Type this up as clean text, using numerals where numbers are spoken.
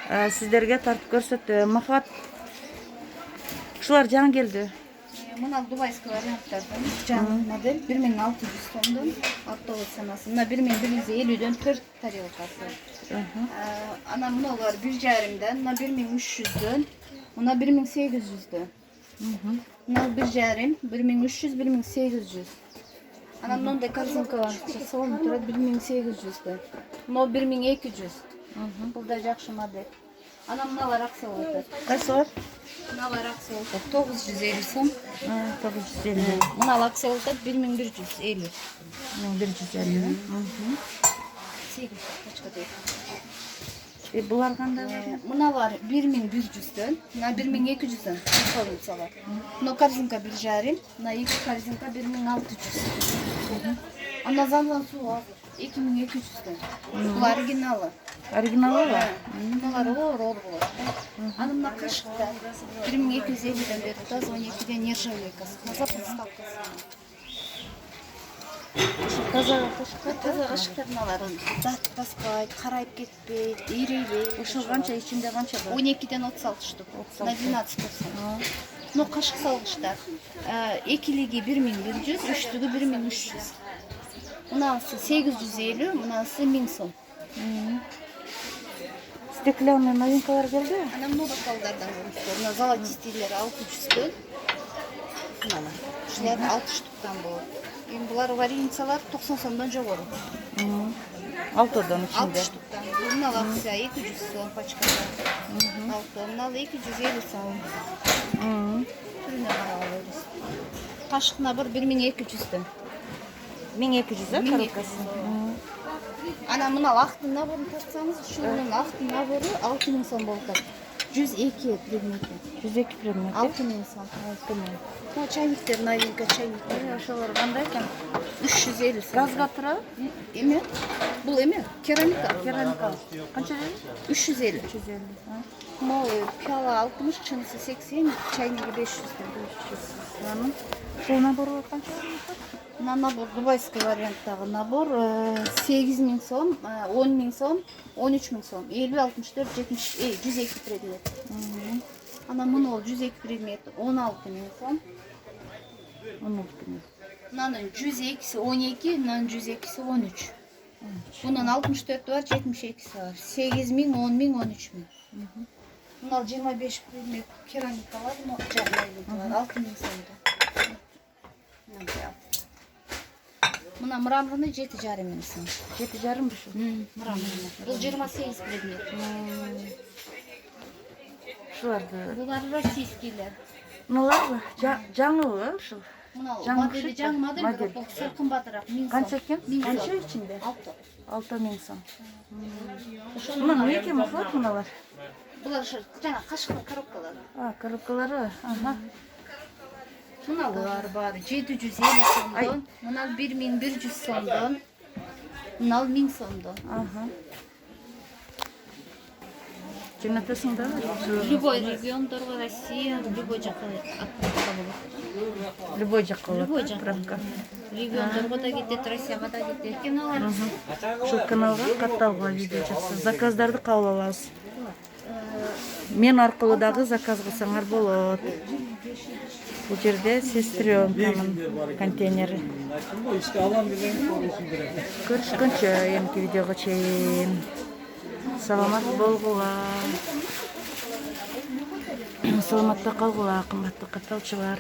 Сіздерге тартып көрсөттү. Махабат, ушулар жаңы келди. Мына дубайский варианттардан жаңы модель 1600 сомдон оптовый ценасы. Мына 1150дөн 4 тарелкасы. Ана мыналар 1,5ден, мына 1300дөн, мына 1800дөн. Мына 1,5, 1300, 1800. Ана мындай корзинкалар жасалып турат 1800дөн. Мына 1200. Бул да жакшы модель. Ана мыналар акциялар атат. Кайсылар? Мыналар акциялар атат 950 сом. 950. Мына акциялар атат 1150. 1150. 8 точка дейт. Булар кандай? Мыналар 1100дөн, мына 1200дөн салат. Мына корзинка 1,5, мына 2 корзинка 1600. Ана заман суу 2200дөн. Бул оригиналы. Оригиналы бар? Мыналар оор болот. Аны мына кашыкта 1250дөн берип, газ 12ден нержавейкасы. Таза подставкасы. Таза кашыктар мыналар. Зат баспайт, карайып кетпейт, ирейбейт. Ошо канча ичинде канча бар? 12ден 36 штук. На 12%. Но кашык салгычтар. Экилиги 1100, үчтүгү 1300. Мынасы 850, мынасы 1000 сом. Стеклянный новинкалар келди? Ана много балдардан көрүнүштөр. Мына золотистилер 600дөн. Мыналар. Ушулар 6 штуктан болот. Эми булар варианцалар 90 сомдон жогору. 6дан ичинде. 6 штуктан. Мына акция 200 сом пачкада. 6, мына 250 сом. Түрүнө карап алабыз. Кашык набор 1200дөн. 1200 коробкасы. Ана мына актын наборун тартсаңыз, ушунун актын набору 6000 сом болуп атат. 102 предмети. 102 предмет. 6000 сом. 6000. Мына чайниктер, новинка чайниктер. Ошолор кандай экен? 350 сом. Газга турабы? Эме? Бул эме? Керамика. Керамика. Канча dedi? 350. 350. Мол пиала 60, чынысы 80, чайниги 500. Анын бул набору канча? Мына набор дубайский варианттагы набор 8000 сом, 10000 сом, 13000 сом, 50, 64, 70, 102 предмет. Ана мына 102 предмет 16000 сом. 16000. Мынанын 102си 12, мынанын 102си 13. Bunun 64 var, 72 var. 8000, 10000, 13000. Bunlar 25 предмет керамика var, но var. 6000 сомдо. Мына мраморный 7,5 сом. 7,5 бушу. Мраморный. Бул 28 предмет. Шуларды. Булар российскийлер. Мыналарбы? Жаңыбы ушул? Мына модели жаңы модель, бирок бул сел кымбатыраак 1000 сом. Канча экен? Канча ичинде? 6000 сом. Мына эмне махабат мыналар? Булар жана кашыктын коробкалары. Коробкалары. Мыналар бар 750 сомдон, мына 1100 сомдон, мына 1000 сомдон. Жөнөтөсүң да? Любой региондорго, Россия, любой жакка отправка болот. Любой жакка болот. Любой жакка. Региондорго да кетет, Россияга да кетет. Каналар. Ушул каналга катталган видео жасап, заказдарды кабыл алабыз. Мен аркылуу дагы заказ кылсаңар болот. Бул жерде сестрёмканын контейнери. Көрүшкөнчө эмки видеого чейин. Саламат болгула. Саламатта калгыла, кымбаттуу катталчылар.